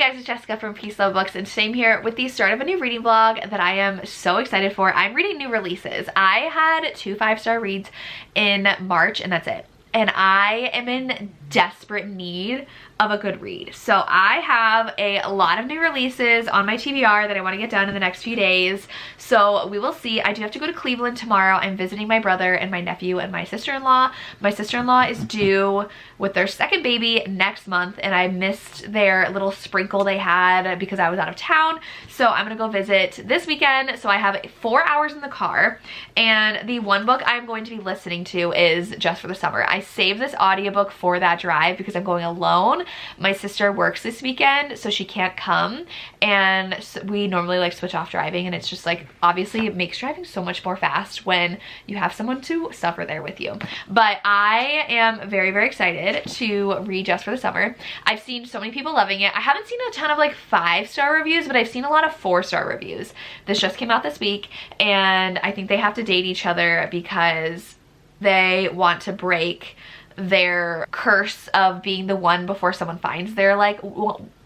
guys, it's Jessica from Peace Love Books, and today I'm here with the start of a new reading vlog that I am so excited for. I'm reading new releases. I had 2 5-star reads in March, and that's it. And I am in desperate need of a good read. So I have a lot of new releases on my TBR that I want to get done in the next few days. So we will see. I do have to go to Cleveland tomorrow. I'm visiting my brother and my nephew and my sister-in-law. My sister-in-law is due with their second baby next month, and I missed their little sprinkle they had because I was out of town. So I'm gonna go visit this weekend. So I have 4 hours in the car, and the one book I'm going to be listening to is Just for the Summer. I saved this audiobook for that drive because I'm going alone. My sister works this weekend, so she can't come, and so we normally like switch off driving, and it's just like, obviously it makes driving so much more fast when you have someone to suffer there with you. But I am very, very excited to read Just for the Summer. I've seen so many people loving it. I haven't seen a ton of like 5-star reviews, but I've seen a lot of 4-star reviews. This just came out this week, and I think they have to date each other because they want to break their curse of being the one before someone finds their like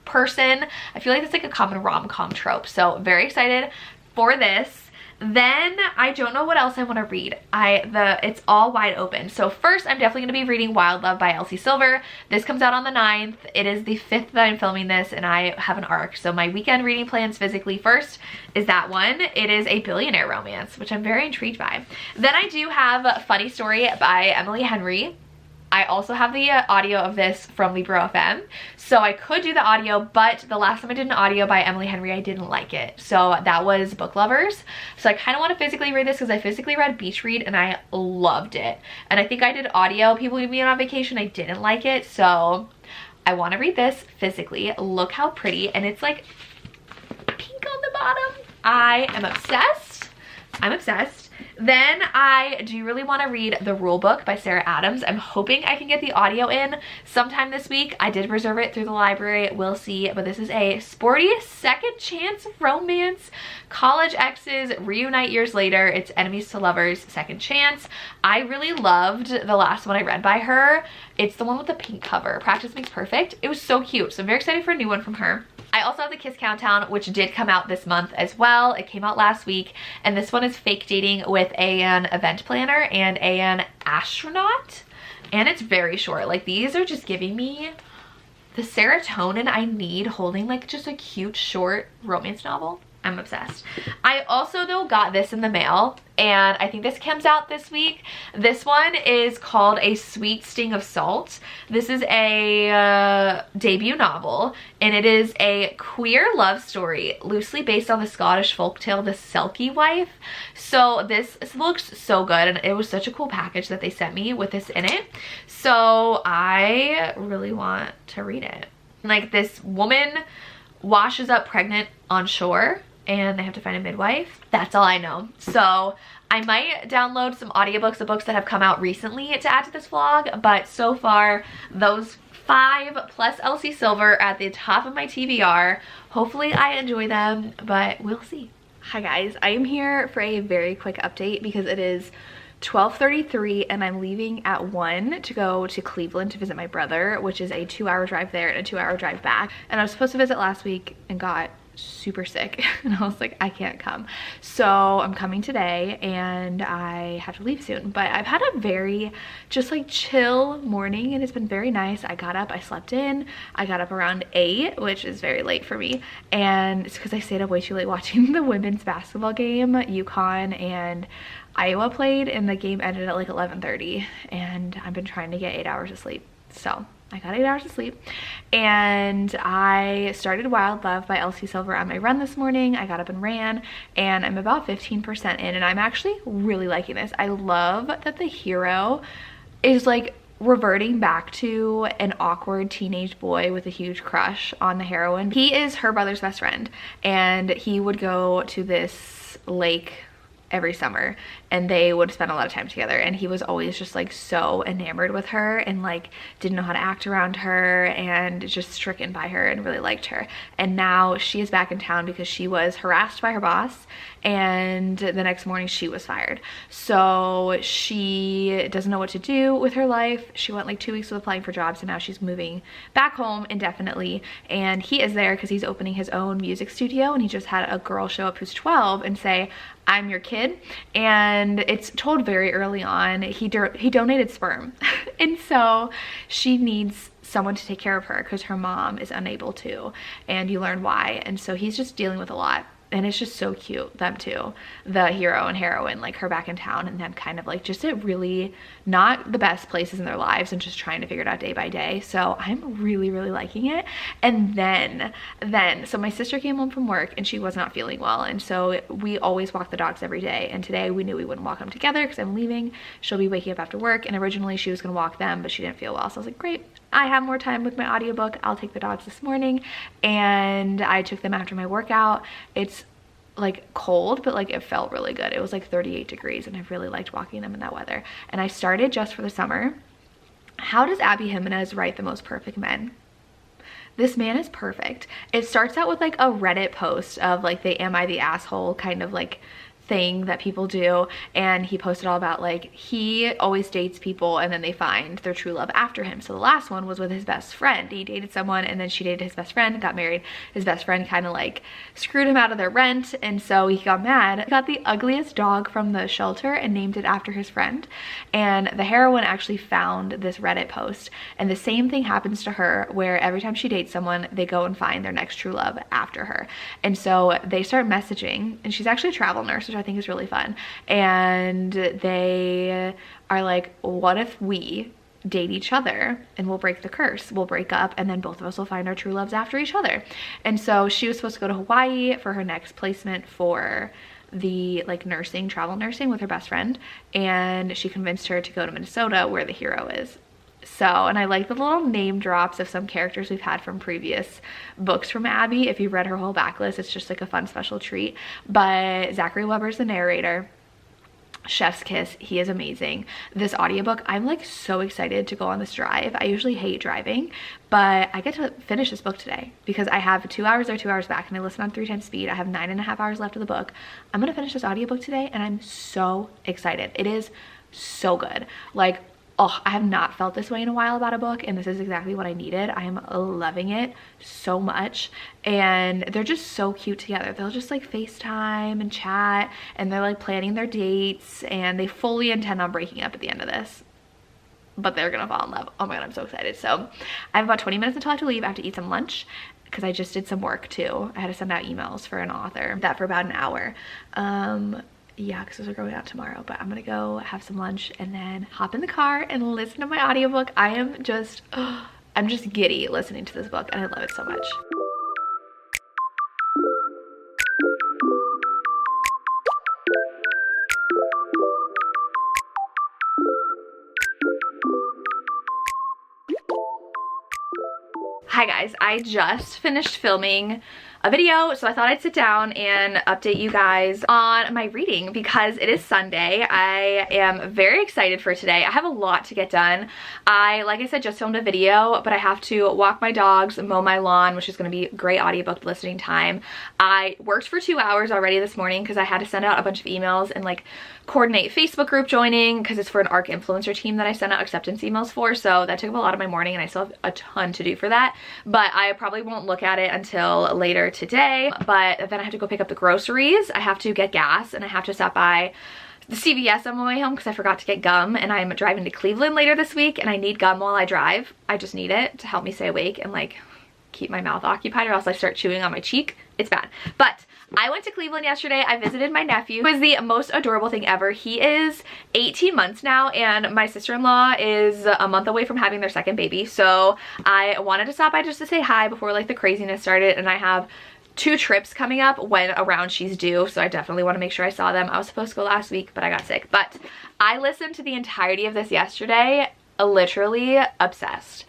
person. I feel like it's like a common rom-com trope. So very excited for this. Then I don't know what else I want to read. It's all wide open. So first, I'm definitely going to be reading Wild Love by Elsie Silver. This comes out on the 9th. It is the 5th that I'm filming this, and I have an arc. So my weekend reading plans physically first is that one. It is a billionaire romance, which I'm very intrigued by. Then I do have Funny Story by Emily Henry. I also have the audio of this from Libro FM, so I could do the audio, but the last time I did an audio by Emily Henry, I didn't like it. So that was Book Lovers. So I kind of want to physically read this because I physically read Beach Read and I loved it. And I think I did audio, People Leave Me on Vacation, I didn't like it. So I want to read this physically. Look how pretty, and it's like pink on the bottom. I am obsessed. I'm obsessed. Then I do really want to read The Rule Book by Sarah Adams. I'm hoping I can get the audio in sometime this week. I did reserve it through the library. We'll see. But this is a sporty second chance romance. College exes reunite years later. It's enemies to lovers, second chance. I really loved the last one I read by her. It's the one with the pink cover. Practice Makes Perfect. It was so cute. So I'm very excited for a new one from her. I also have the Kiss Countdown, which did come out this month as well. It came out last week, and this one is fake dating with an event planner and an astronaut, and it's very short. Like, these are just giving me the serotonin I need holding like just a cute short romance novel. I'm obsessed. I also though got this in the mail, and I think this comes out this week. This one is called A Sweet Sting of Salt. This is a debut novel, and it is a queer love story loosely based on the Scottish folktale The Selkie Wife. So this looks so good, and it was such a cool package that they sent me with this in it. So I really want to read it. Like, this woman washes up pregnant on shore, and they have to find a midwife. That's all I know. So I might download some audiobooks of books that have come out recently to add to this vlog, but so far those 5 plus Elsie Silver at the top of my TBR. Hopefully I enjoy them, but we'll see. Hi guys, I am here for a very quick update because it is 12:33 and I'm leaving at 1 to go to Cleveland to visit my brother, which is a 2-hour drive there and a 2-hour drive back. And I was supposed to visit last week and got super sick, and I was like, I can't come. So I'm coming today, and I have to leave soon. But I've had a very just like chill morning, and it's been very nice. I got up, I slept in. I got up around 8, which is very late for me, and it's because I stayed up way too late watching the women's basketball game. UConn and Iowa played, and the game ended at like 11:30, and I've been trying to get 8 hours of sleep. So I got 8 hours of sleep, and I started Wild Love by Elsie Silver on my run this morning. I got up and ran, and I'm about 15% in, and I'm actually really liking this. I love that the hero is like reverting back to an awkward teenage boy with a huge crush on the heroine. He is her brother's best friend, and he would go to this lake every summer, and they would spend a lot of time together, and he was always just like so enamored with her and like didn't know how to act around her and just stricken by her and really liked her. And now she is back in town because she was harassed by her boss, and the next morning she was fired. So she doesn't know what to do with her life. She went like 2 weeks with applying for jobs, and now she's moving back home indefinitely. And he is there because he's opening his own music studio, and he just had a girl show up who's 12 and say, "I'm your kid." And it's told very early on, he donated sperm. And so she needs someone to take care of her because her mom is unable to, and you learn why. And so he's just dealing with a lot. And it's just so cute, them two, the hero and heroine, like her back in town and them kind of like just at really not the best places in their lives and just trying to figure it out day by day. So I'm really, really liking it. And then, so my sister came home from work and she was not feeling well. And so we always walk the dogs every day. And today we knew we wouldn't walk them together because I'm leaving. She'll be waking up after work. And originally she was gonna walk them, but she didn't feel well. So I was like, great, I have more time with my audiobook. I'll take the dogs this morning. And I took them after my workout. It's like cold, but like it felt really good. It was like 38 degrees and I really liked walking them in that weather. And I started Just for the Summer. How does Abby Jimenez write the most perfect men? This man is perfect. It starts out with like a Reddit post of like the "Am I the Asshole" kind of like thing that people do, and he posted all about like he always dates people and then they find their true love after him. So the last one was with his best friend. He dated someone and then she dated his best friend, got married. His best friend kind of like screwed him out of their rent, and so he got mad. He got the ugliest dog from the shelter and named it after his friend. And the heroine actually found this Reddit post, and the same thing happens to her where every time she dates someone they go and find their next true love after her. And so they start messaging, and she's actually a travel nurse, which I think is really fun. And they are like, what if we date each other and we'll break the curse? We'll break up and then both of us will find our true loves after each other. And so she was supposed to go to Hawaii for her next placement for the like nursing, travel nursing with her best friend, and she convinced her to go to Minnesota where the hero is. So, and I like the little name drops of some characters we've had from previous books from Abby. If you've read her whole backlist, it's just like a fun special treat. But Zachary Weber's the narrator. Chef's kiss, he is amazing. This audiobook, I'm like so excited to go on this drive. I usually hate driving, but I get to finish this book today because I have 2 hours there, 2 hours back, and I listen on 3 times speed. I have 9.5 hours left of the book. I'm gonna finish this audiobook today and I'm so excited. It is so good. Like, oh, I have not felt this way in a while about a book, and this is exactly what I needed. I am loving it so much, and they're just so cute together. They'll just like FaceTime and chat, and they're like planning their dates, and they fully intend on breaking up at the end of this, but they're gonna fall in love. Oh my god, I'm so excited. So I have about 20 minutes until I have to leave. I have to eat some lunch because I just did some work too. I had to send out emails for an author, that for about an hour. Yeah, because those are going out tomorrow, but I'm gonna go have some lunch and then hop in the car and listen to my audiobook. I'm just giddy listening to this book, and I love it so much. Hi guys, I just finished filming a video, so I thought I'd sit down and update you guys on my reading because it is Sunday. I am very excited for today. I have a lot to get done. Like I said, just filmed a video, but I have to walk my dogs, mow my lawn, which is going to be great audiobook listening time. I worked for 2 hours already this morning because I had to send out a bunch of emails and like coordinate Facebook group joining because it's for an ARC influencer team that I sent out acceptance emails for. So that took up a lot of my morning, and I still have a ton to do for that, but I probably won't look at it until later today. But then I have to go pick up the groceries. I have to get gas, and I have to stop by the CVS on my way home because I forgot to get gum, and I'm driving to Cleveland later this week, and I need gum while I drive. I just need it to help me stay awake and like keep my mouth occupied, or else I start chewing on my cheek. It's bad. But I went to Cleveland yesterday. I visited my nephew, who is the most adorable thing ever. He is 18 months now, and my sister-in-law is a month away from having their second baby. So I wanted to stop by just to say hi before like the craziness started, and I have 2 trips coming up when around she's due, so I definitely want to make sure I saw them. I was supposed to go last week, but I got sick. But I listened to the entirety of this yesterday, literally obsessed.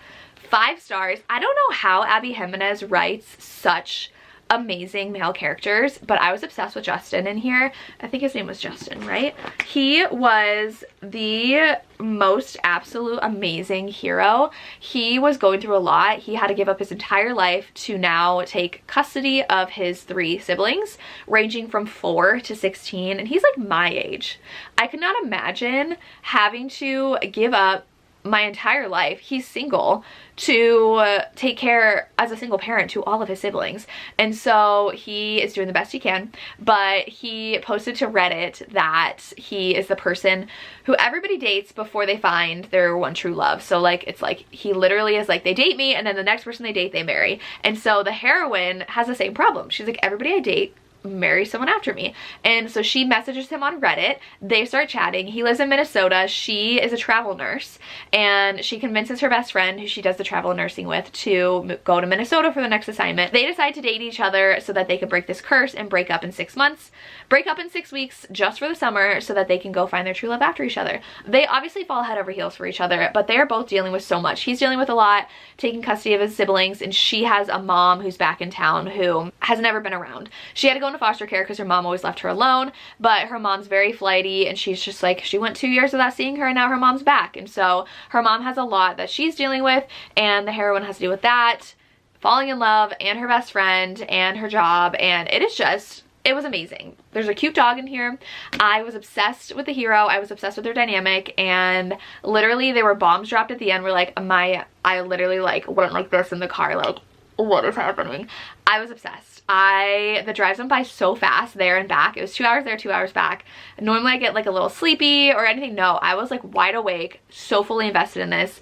5 stars. I don't know how Abby Jimenez writes such amazing male characters, but I was obsessed with Justin in here. I think his name was Justin, right? He was the most absolute amazing hero. He was going through a lot. He had to give up his entire life to now take custody of his 3 siblings, ranging from 4 to 16, and he's like my age. I could not imagine having to give up my entire life, he's single, to take care as a single parent to all of his siblings. And so he is doing the best he can, but he posted to Reddit that he is the person who everybody dates before they find their one true love. So like, it's like he literally is like, they date me and then the next person they date they marry. And so the heroine has the same problem. She's like, everybody I date marry someone after me. And so she messages him on Reddit. They start chatting. He lives in Minnesota. She is a travel nurse, and she convinces her best friend, who she does the travel nursing with, to go to Minnesota for the next assignment. They decide to date each other so that they can break this curse and break up in 6 months. Break up in 6 weeks just for the summer so that they can go find their true love after each other. They obviously fall head over heels for each other, but they are both dealing with so much. He's dealing with a lot, taking custody of his siblings, and she has a mom who's back in town who has never been around. She had to go into foster care because her mom always left her alone, but her mom's very flighty, and she's just like, she went 2 years without seeing her and now her mom's back. And so her mom has a lot that she's dealing with, and the heroine has to deal with that, falling in love, and her best friend, and her job, and it is just, it was amazing. There's a cute dog in here. I was obsessed with the hero. I was obsessed with their dynamic, and literally there were bombs dropped at the end where like I literally like went like this in the car, like, what is happening? I was obsessed. The drives went by so fast there and back. It was 2 hours there, 2 hours back. Normally I get like a little sleepy or anything. No, I was like wide awake, so fully invested in this.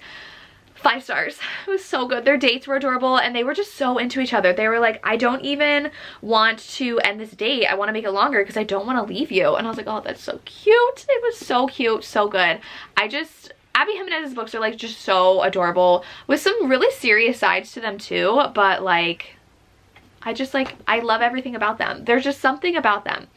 5 stars. It was so good. Their dates were adorable, and they were just so into each other. They were like, I don't even want to end this date. I want to make it longer because I don't want to leave you. And I was like, oh, that's so cute. It was so cute, so good. Abby Jimenez's books are like just so adorable with some really serious sides to them too, but like, I love everything about them. There's just something about them.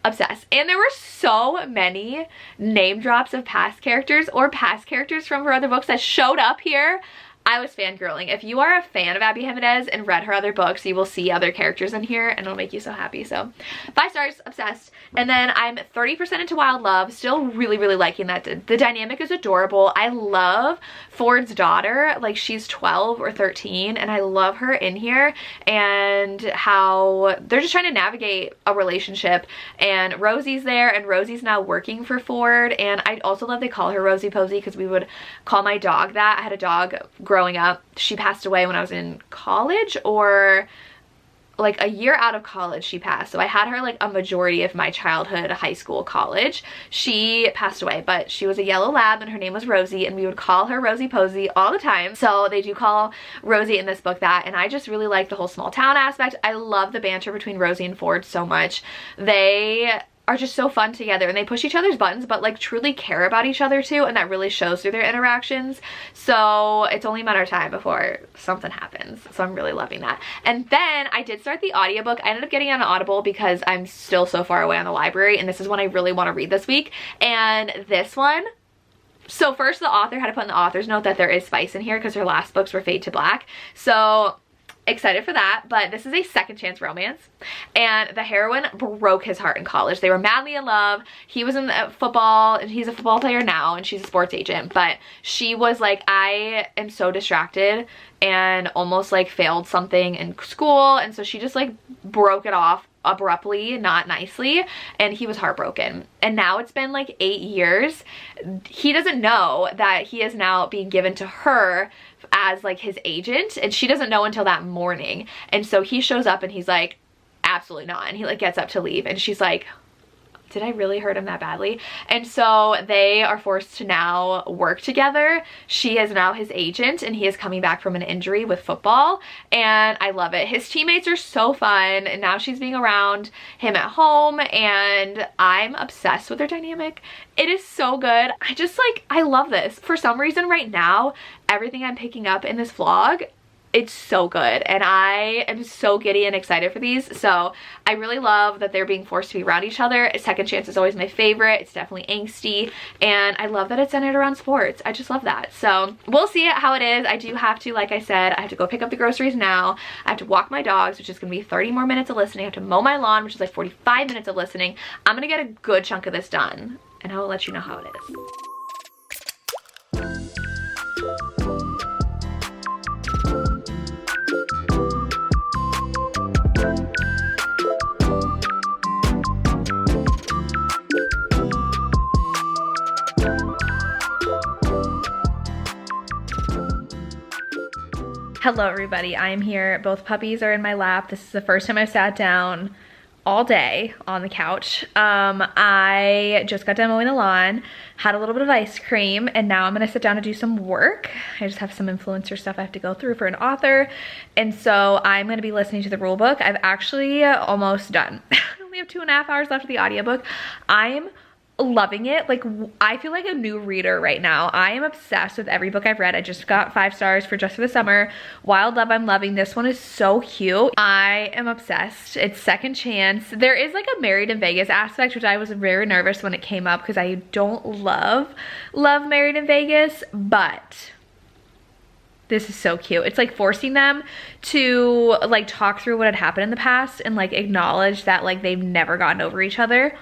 Obsessed. And there were so many name drops of past characters or past characters from her other books that showed up here. I was fangirling. If you are a fan of Abby Jimenez and read her other books, you will see other characters in here and it'll make you so happy. So 5 stars, obsessed. And then I'm 30% into Wild Love, still really, really liking that. The dynamic is adorable. I love Ford's daughter, like she's 12 or 13, and I love her in here and how they're just trying to navigate a relationship, and Rosie's there, and Rosie's now working for Ford. And I also love they call her Rosie Posey because we would call my dog that. I had a dog growing up. She passed away when I was in college, or like a year out of college she passed. So I had her like a majority of my childhood, high school, college. She passed away, but she was a yellow lab and her name was Rosie, and we would call her Rosie Posey all the time. So they do call Rosie in this book that, and I just really like the whole small town aspect. I love the banter between Rosie and Ford so much. They are just so fun together, and they push each other's buttons but like truly care about each other too, and that really shows through their interactions. So it's only a matter of time before something happens. So I'm really loving that. And then I did start the audiobook. I ended up getting on Audible because I'm still so far away on the library, and this is one I really want to read this week. And this one, so first the author had to put in the author's note that there is spice in here because her last books were Fade to Black. So excited for that. But this is a second chance romance, and the heroine broke his heart in college. They were madly in love. He was in football, and he's a football player now, and she's a sports agent, but she was like, I am so distracted, and almost like failed something in school, and so she just like broke it off abruptly, not nicely, and he was heartbroken. And now it's been like 8 years. He doesn't know that he is now being given to her as like his agent, and she doesn't know until that morning. And so he shows up and he's like, absolutely not, and he like gets up to leave, and she's like, did I really hurt him that badly? And so they are forced to now work together. She is now his agent, and he is coming back from an injury with football, and I love it. His teammates are so fun, and now she's being around him at home, and I'm obsessed with their dynamic. It is so good. I love this. For some reason right now, everything I'm picking up in this vlog It's so good, and I am so giddy and excited for these. So I really love that they're being forced to be around each other. Second Chance is always my favorite. It's definitely angsty, and I love that it's centered around sports. I just love that. So we'll see how it is. I do have to, like I said, I have to go pick up the groceries now. I have to walk my dogs, which is gonna be 30 more minutes of listening. I have to mow my lawn, which is like 45 minutes of listening. I'm gonna get a good chunk of this done, and I will let you know how it is. Hello everybody, I am here. Both puppies are in my lap. This is the first time I've sat down all day on the couch. I just got done mowing the lawn, had a little bit of ice cream, and now I'm gonna sit down to do some work. I just have some influencer stuff I have to go through for an author, and so I'm gonna be listening to the rule book. I've actually almost done. I only have 2.5 hours left of the audiobook. I'm loving it. Like, I feel like a new reader right now. I am obsessed with every book I've read. I just got 5 stars for Just for the Summer. Wild Love, I'm loving. This one is so cute. I am obsessed. It's Second Chance. There is like a Married in Vegas aspect, which I was very nervous when it came up because I don't love Married in Vegas, but this is so cute. It's like forcing them to like talk through what had happened in the past and like acknowledge that like they've never gotten over each other.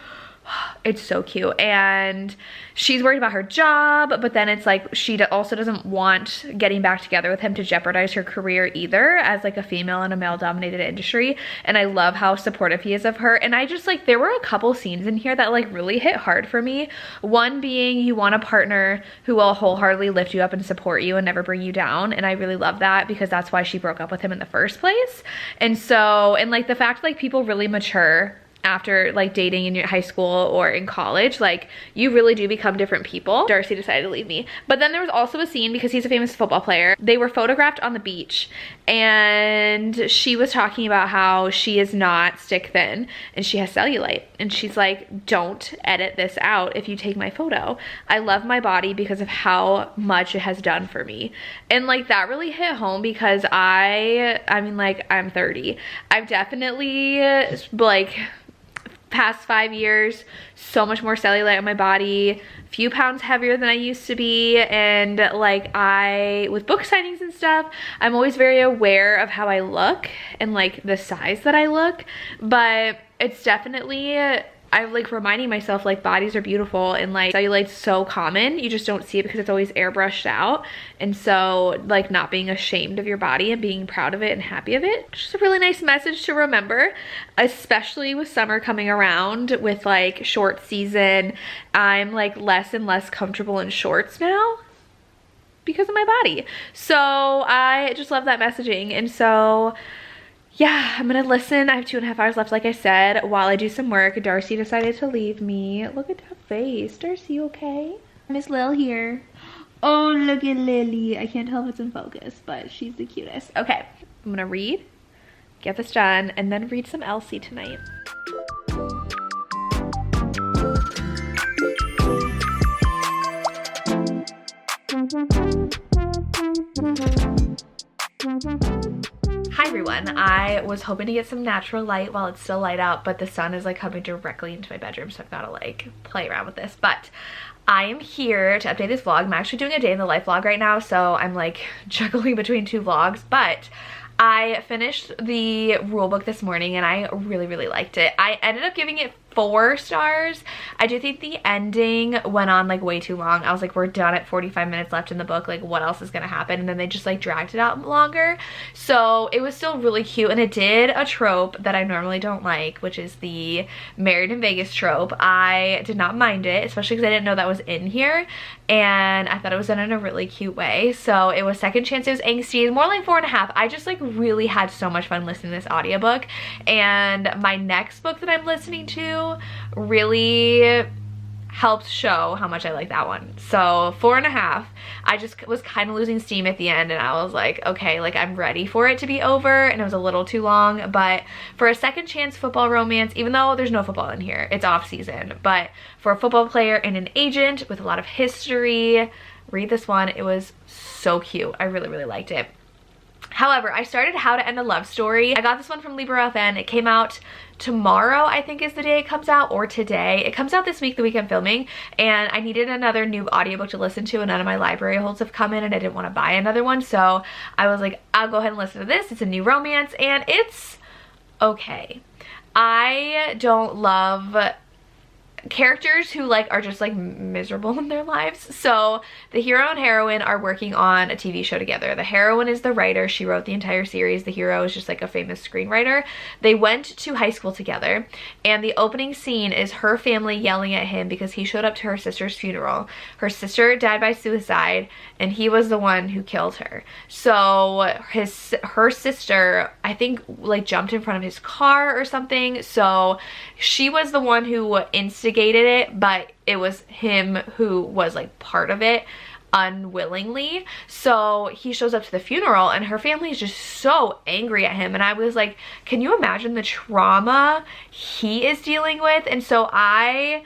It's so cute, and she's worried about her job, but then it's like she also doesn't want getting back together with him to jeopardize her career either, as like a female in a male-dominated industry. And I love how supportive he is of her. And I just like, there were a couple scenes in here that like really hit hard for me. One being, you want a partner who will wholeheartedly lift you up and support you and never bring you down, and I really love that because that's why she broke up with him in the first place. And so, and like the fact like people really mature after like dating in your high school or in college, like you really do become different people. Darcy decided to leave me. But then there was also a scene, because he's a famous football player, they were photographed on the beach, and she was talking about how she is not stick thin and she has cellulite, and she's like, don't edit this out if you take my photo. I love my body because of how much it has done for me. And like that really hit home because I mean, like, I'm 30. I've definitely like past 5 years, so much more cellulite on my body, a few pounds heavier than I used to be. And like with book signings and stuff, I'm always very aware of how I look and like the size that I look, but it's definitely, I'm like reminding myself like bodies are beautiful, and like cellulite's so common, you just don't see it because it's always airbrushed out. And so like not being ashamed of your body and being proud of it and happy of it, just a really nice message to remember, especially with summer coming around with like short season. I'm like less and less comfortable in shorts now because of my body. So I just love that messaging. And so yeah, I'm gonna listen. I have 2.5 hours left, like I said, while I do some work. Darcy decided to leave me. Look at that face. Darcy, you okay? Miss Lil here. Oh, look at Lily. I can't tell if it's in focus, but she's the cutest. Okay, I'm gonna read, get this done, and then read some Elsie tonight. Hi everyone, I was hoping to get some natural light while it's still light out, but the sun is like coming directly into my bedroom, so I've got to like play around with this. But I am here to update this vlog. I'm actually doing a day in the life vlog right now, so I'm like juggling between 2 vlogs, but I finished the rule book this morning and I really liked it. I ended up giving it 4 stars. I do think the ending went on like way too long. I was like, we're done at 45 minutes left in the book, like what else is gonna happen? And then they just like dragged it out longer. So it was still really cute, and it did a trope that I normally don't like, which is the Married in Vegas trope. I did not mind it, especially because I didn't know that was in here, and I thought it was done in a really cute way. So it was Second Chance, it was angsty, more like 4.5. I just like really had so much fun listening to this audiobook, and my next book that I'm listening to really helps show how much I like that one. So 4.5. I just was kind of losing steam at the end, and I was like, okay, like I'm ready for it to be over, and it was a little too long. But for a Second Chance football romance, even though there's no football in here, it's off season, but for a football player and an agent with a lot of history, read this one. It was so cute. I really liked it. However, I started How to End a Love Story. I got this one from Libro.fn. It came out tomorrow, I think is the day it comes out, or today. It comes out this week, the week I'm filming, and I needed another new audiobook to listen to, and none of my library holds have come in, and I didn't want to buy another one, so I was like, I'll go ahead and listen to this. It's a new romance, and it's okay. I don't love characters who like are just like miserable in their lives. So the hero and heroine are working on a TV show together. The heroine is the writer. She wrote the entire series. The hero is just like a famous screenwriter. They went to high school together, and the opening scene is her family yelling at him because he showed up to her sister's funeral. Her sister died by suicide, and he was the one who killed her. So her sister, I think, like jumped in front of his car or something. So she was the one who instigated it, but it was him who was like part of it unwillingly. So he shows up to the funeral, and her family is just so angry at him, and I was like, can you imagine the trauma he is dealing with? And so I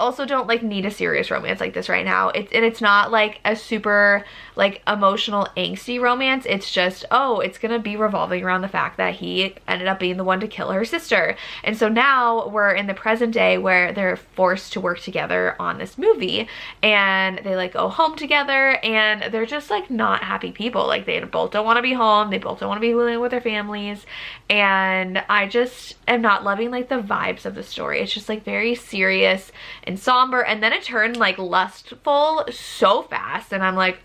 also don't like need a serious romance like this right now. It's not like a super like emotional angsty romance. It's just, oh, it's gonna be revolving around the fact that he ended up being the one to kill her sister. And so now we're in the present day where they're forced to work together on this movie, and they like go home together, and they're just like not happy people. Like they both don't want to be home. They both don't want to be living with their families. And I just am not loving like the vibes of the story. It's just like very serious and somber, and then it turned like lustful so fast, and I'm like,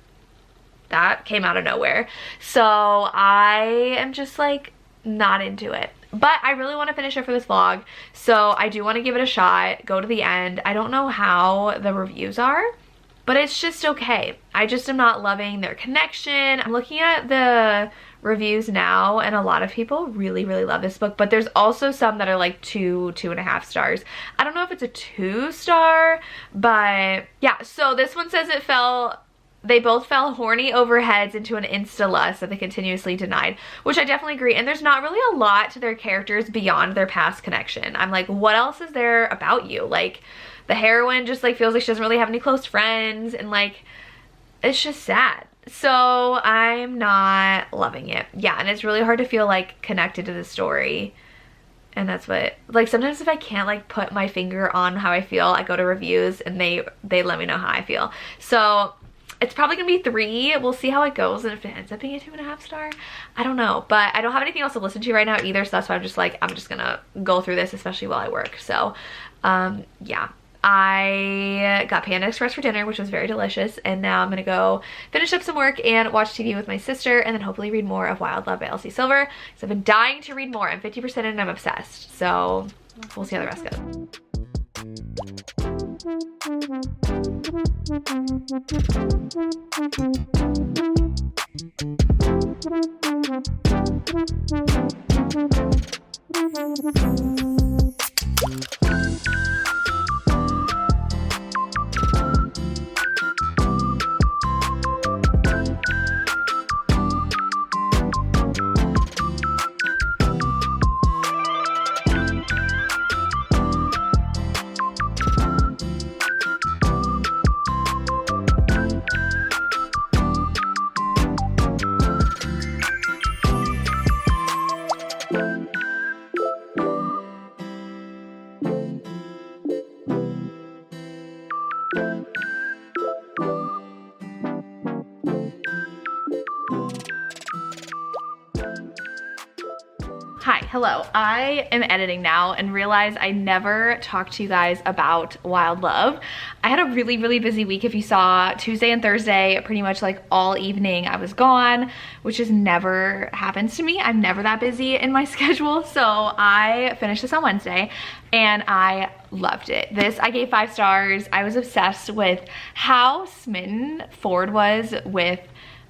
that came out of nowhere. So I am just like not into it, but I really want to finish it for this vlog, so I do want to give it a shot, go to the end. I don't know how the reviews are, but it's just okay. I just am not loving their connection. I'm looking at the reviews now, and a lot of people really love this book, but there's also some that are like 2.5 stars. I don't know if it's a 2-star, but yeah. So this one says they both fell horny over heads into an insta-lust that they continuously denied, which I definitely agree. And there's not really a lot to their characters beyond their past connection. I'm like, what else is there about you? Like, the heroine just like feels like she doesn't really have any close friends, and like, it's just sad. So I'm not loving it. Yeah, and it's really hard to feel like connected to the story. And that's what, like, sometimes if I can't like put my finger on how I feel, I go to reviews and they let me know how I feel. So it's probably gonna be 3. We'll see how it goes, and if it ends up being a 2.5 star, I don't know. But I don't have anything else to listen to right now either, so that's why I'm just like, I'm just gonna go through this, especially while I work. So yeah, I got Panda Express for dinner, which was very delicious, and now I'm gonna go finish up some work and watch TV with my sister, and then hopefully read more of Wild Love by Elsie Silver, because I've been dying to read more. I'm 50% in and I'm obsessed, so we'll see how the rest goes. Hi, hello. I am editing now and realize I never talked to you guys about Wild Love. I had a really busy week. If you saw, Tuesday and Thursday, pretty much like all evening I was gone, which has never happens to me. I'm never that busy in my schedule. So I finished this on Wednesday and I loved it. This I gave 5 stars. I was obsessed with how smitten Ford was with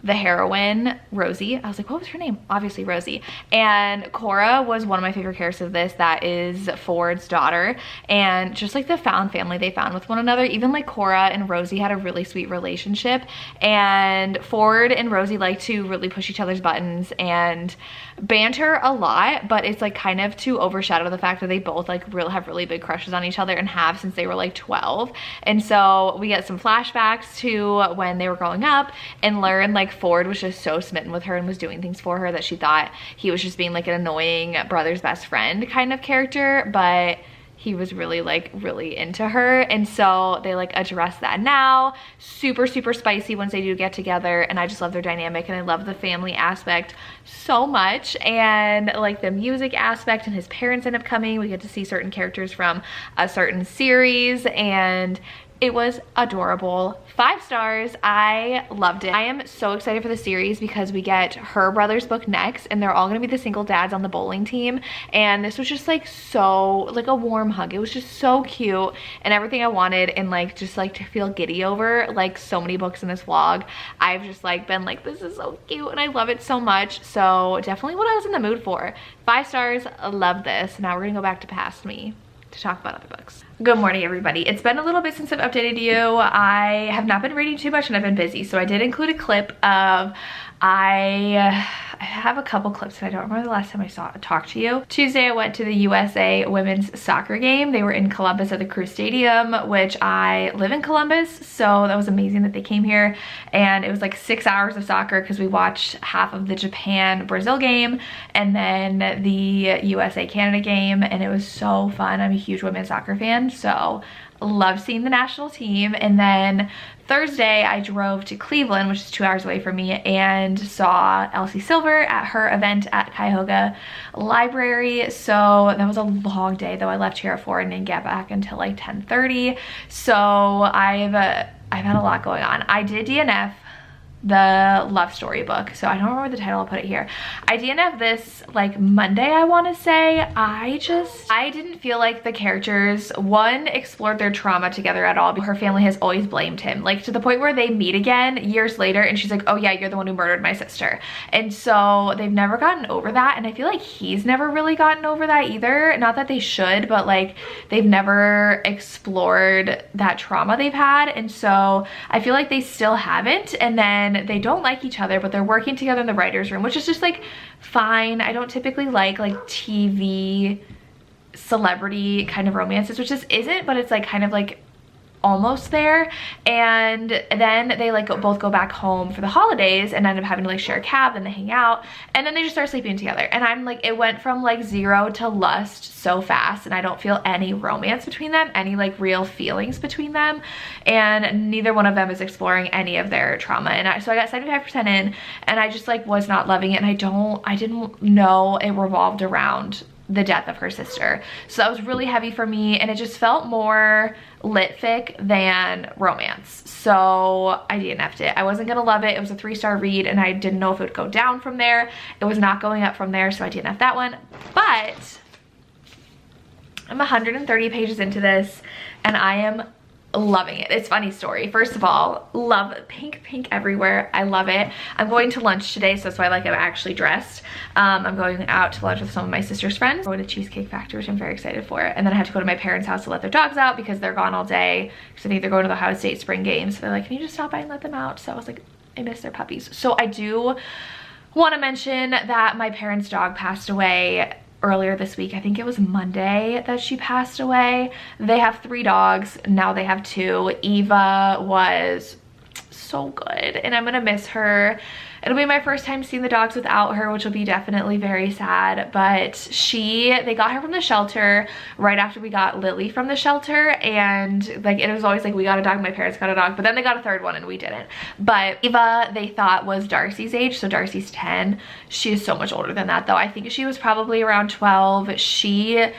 the heroine, Rosie. I was like, what was her name? Obviously Rosie. And Cora was one of my favorite characters of this. That is Ford's daughter. And just like the found family they found with one another. Even like Cora and Rosie had a really sweet relationship. And Ford and Rosie like to really push each other's buttons and banter a lot, but it's like kind of to overshadow the fact that they both like have really big crushes on each other and have since they were like 12. And so we get some flashbacks to when they were growing up and learn like like Ford was just so smitten with her and was doing things for her that she thought he was just being like an annoying brother's best friend kind of character, but he was really like really into her. And so they like address that now. Super, super spicy once they do get together, and I just love their dynamic, and I love the family aspect so much, and like the music aspect, and his parents end up coming. We get to see certain characters from a certain series, and it was adorable. 5 stars. I loved it. I am so excited for the series because we get her brother's book next, and they're all gonna be the single dads on the bowling team. And this was just like so, like a warm hug. It was just so cute and everything I wanted, and like just like to feel giddy over. Like so many books in this vlog, I've just like been like, this is so cute and I love it so much. So definitely what I was in the mood for. 5 stars. I love this. Now we're gonna go back to Past Me to talk about other books. Good morning, everybody. It's been a little bit since I've updated you. I have not been reading too much and I've been busy, so I did include a clip of I have a couple clips and I don't remember the last time I talked to you. Tuesday I went to the USA women's soccer game. They were in Columbus at the Crew Stadium, which I live in Columbus, so that was amazing that they came here. And it was like 6 hours of soccer because we watched half of the Japan-Brazil game and then the USA-Canada game, and it was so fun. I'm a huge women's soccer fan, so love seeing the national team. And then Thursday I drove to Cleveland, which is 2 hours away from me, and saw Elsie Silver at her event at Cuyahoga Library. So that was a long day, though. I left here at 4 and didn't get back until like 10:30. So I've had a lot going on. I did DNF the love story book, so I don't remember the title. I'll put it here. I DNF this like Monday, I want to say. I didn't feel like the characters, one, explored their trauma together at all. Her family has always blamed him, like to the point where they meet again years later and she's like, oh yeah, you're the one who murdered my sister. And so they've never gotten over that, and I feel like he's never really gotten over that either. Not that they should, but like they've never explored that trauma they've had, and so I feel like they still haven't. And then they don't like each other, but they're working together in the writer's room, which is just like fine. I don't typically like TV celebrity kind of romances, which this isn't, but it's like kind of like almost there. And then they like both go back home for the holidays and end up having to like share a cab, and they hang out, and then they just start sleeping together. And I'm like, it went from like 0 to lust so fast, and I don't feel any romance between them, any like real feelings between them, and neither one of them is exploring any of their trauma. And so I got 75% in, and I just like was not loving it, and I didn't know it revolved around the death of her sister. So that was really heavy for me, and it just felt more lit fic than romance. So I DNF'd it. I wasn't gonna love it. It was a 3-star read, and I didn't know if it would go down from there. It was not going up from there, so I DNF'd that one. But I'm 130 pages into this, and I am loving it. It's a funny story. First of all, love pink everywhere. I love it. I'm going to lunch today, so that's why like I'm actually dressed. I'm going out to lunch with some of my sister's friends. I'm going to Cheesecake Factory, which I'm very excited for. And then I have to go to my parents' house to let their dogs out because they're gone all day, because I think they're going to the Ohio State spring game. So they're like, can you just stop by and let them out? So I was like, I miss their puppies. So I do want to mention that my parents' dog passed away earlier this week. I think it was Monday that she passed away. They have 3 dogs. Now they have 2. Eva was so good, and I'm gonna miss her. It'll be my first time seeing the dogs without her, which will be definitely very sad. But they got her from the shelter right after we got Lily from the shelter, and like it was always like, we got a dog, my parents got a dog, but then they got a 3rd one and we didn't. But Eva, they thought was Darcy's age, so Darcy's 10. She is so much older than that though. I think she was probably around 12. She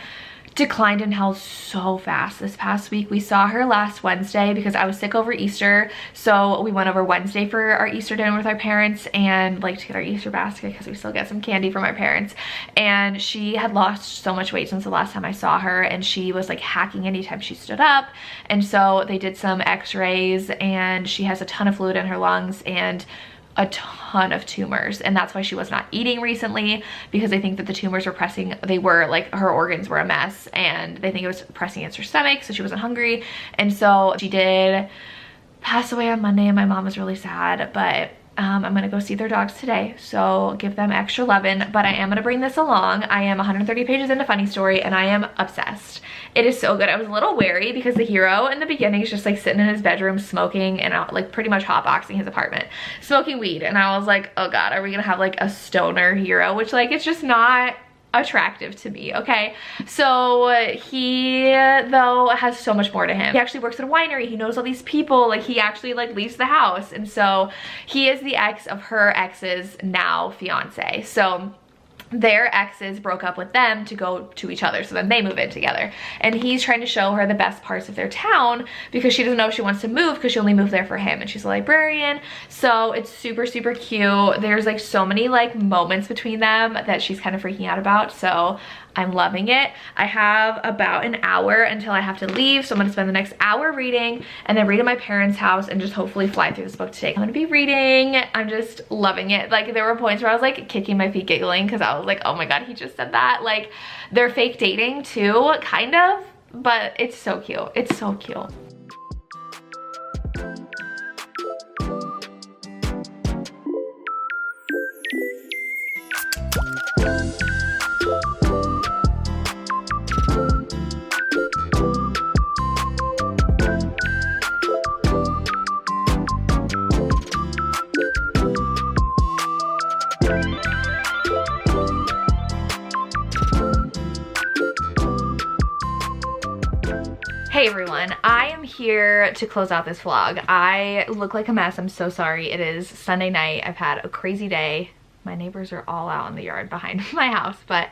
declined in health so fast this past week. We saw her last Wednesday because I was sick over Easter, so we went over Wednesday for our Easter dinner with our parents and like to get our Easter basket because we still get some candy from our parents. And she had lost so much weight since the last time I saw her, and she was like hacking anytime she stood up. And so they did some x-rays, and she has a ton of fluid in her lungs and a ton of tumors, and that's why she was not eating recently, because they think that the tumors were her organs were a mess, and they think it was pressing against her stomach, so she wasn't hungry. And so she did pass away on Monday, and my mom was really sad, but I'm gonna go see their dogs today, so give them extra lovin', but I am gonna bring this along. I am 130 pages into Funny Story and I am obsessed. It is so good. I was a little wary because the hero in the beginning is just like sitting in his bedroom smoking and like pretty much hotboxing his apartment, smoking weed, and I was like, oh god, are we gonna have like a stoner hero, which like it's just not attractive to me, okay? So he though has so much more to him. He actually works at a winery, he knows all these people, like he actually like leaves the house, and so he is the ex of her ex's now fiance. So their exes broke up with them to go to each other, so then they move in together, and he's trying to show her the best parts of their town because she doesn't know if she wants to move because she only moved there for him, and she's a librarian. So it's super super cute. There's like so many like moments between them that she's kind of freaking out about, so I'm loving it. I have about an hour until I have to leave, so I'm gonna spend the next hour reading and then read at my parents' house and just hopefully fly through this book today. I'm gonna be reading. I'm just loving it. Like there were points where I was like kicking my feet giggling because I was like, oh my god, he just said that. Like they're fake dating too, kind of, but it's so cute. It's so cute. Hey everyone, I am here to close out this vlog. I look like a mess, I'm so sorry. It is Sunday night, I've had a crazy day. My neighbors are all out in the yard behind my house, but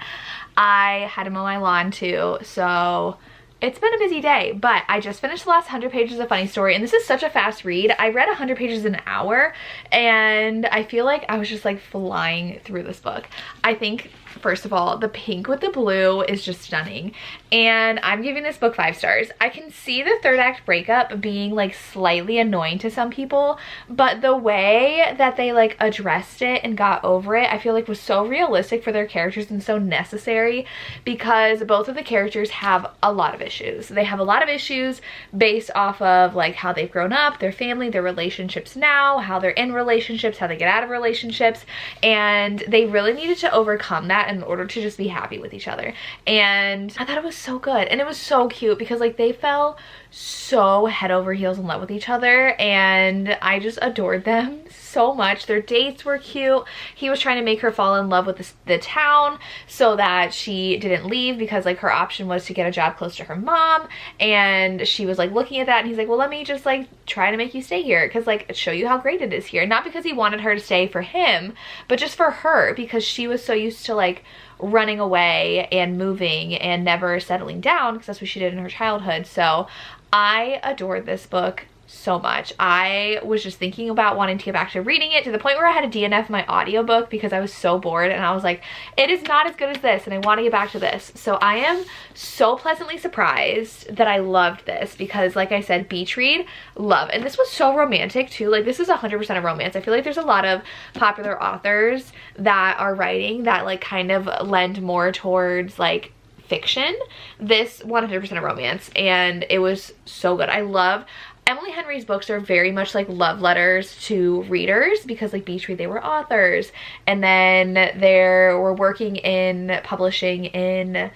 I had to mow my lawn too, so it's been a busy day. But I just finished the last 100 pages of Funny Story, and this is such a fast read. I read 100 pages in an hour, and I feel like I was just like flying through this book. I think, first of all, the pink with the blue is just stunning, and I'm giving this book 5 stars. I can see the third act breakup being like slightly annoying to some people, but the way that they like addressed it and got over it, I feel like was so realistic for their characters and so necessary, because both of the characters have a lot of issues. They have a lot of issues based off of like how they've grown up, their family, their relationships now, how they're in relationships, how they get out of relationships, and they really needed to overcome that in order to just be happy with each other. And I thought it was so good, and it was so cute because like they fell so head over heels in love with each other, and I just adored them so much. Their dates were cute. He was trying to make her fall in love with the town so that she didn't leave, because like her option was to get a job close to her mom, and she was like looking at that, and he's like, well, let me just like try to make you stay here because like show you how great it is here. Not because he wanted her to stay for him, but just for her, because she was so used to like running away and moving and never settling down, because that's what she did in her childhood. So I adored this book so much. I was just thinking about wanting to get back to reading it, to the point where I had to DNF my audiobook because I was so bored, and I was like, it is not as good as this and I want to get back to this. So I am so pleasantly surprised that I loved this, because like I said, beach read, love. And this was so romantic too. Like this is 100% a romance. I feel like there's a lot of popular authors that are writing that like kind of lend more towards like fiction. This 100% a romance, and it was so good. I love Emily Henry's books are very much like love letters to readers, because like Beach Read, they were authors, and then they were working in publishing in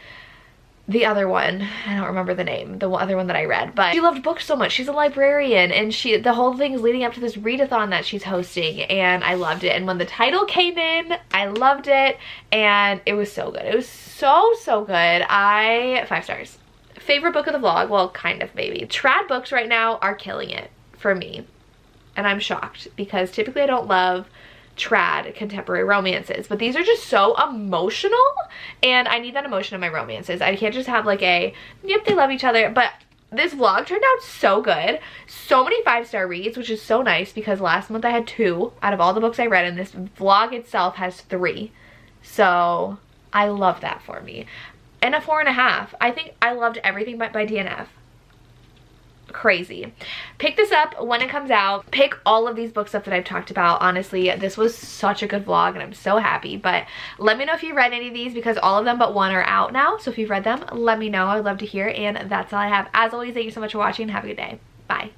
the other one, I don't remember the name, the other one that I read, but she loved books so much. She's a librarian, and the whole thing is leading up to this readathon that she's hosting, and I loved it. And when the title came in, I loved it, and it was so good. It was so good. 5 stars. Favorite book of the vlog? Well, kind of, maybe. Trad books right now are killing it for me, and I'm shocked because typically I don't love trad contemporary romances, but these are just so emotional, and I need that emotion in my romances. I can't just have like a, yep, they love each other. But this vlog turned out so good. So many 5-star reads, which is so nice, because last month I had 2 out of all the books I read, and this vlog itself has 3. So I love that for me. And a 4.5. I think I loved everything by DNF. Crazy. Pick this up when it comes out. Pick all of these books up that I've talked about. Honestly, this was such a good vlog, and I'm so happy. But let me know if you read any of these, because all of them but one are out now. So if you've read them, let me know. I would love to hear. And that's all I have. As always, thank you so much for watching. Have a good day. Bye.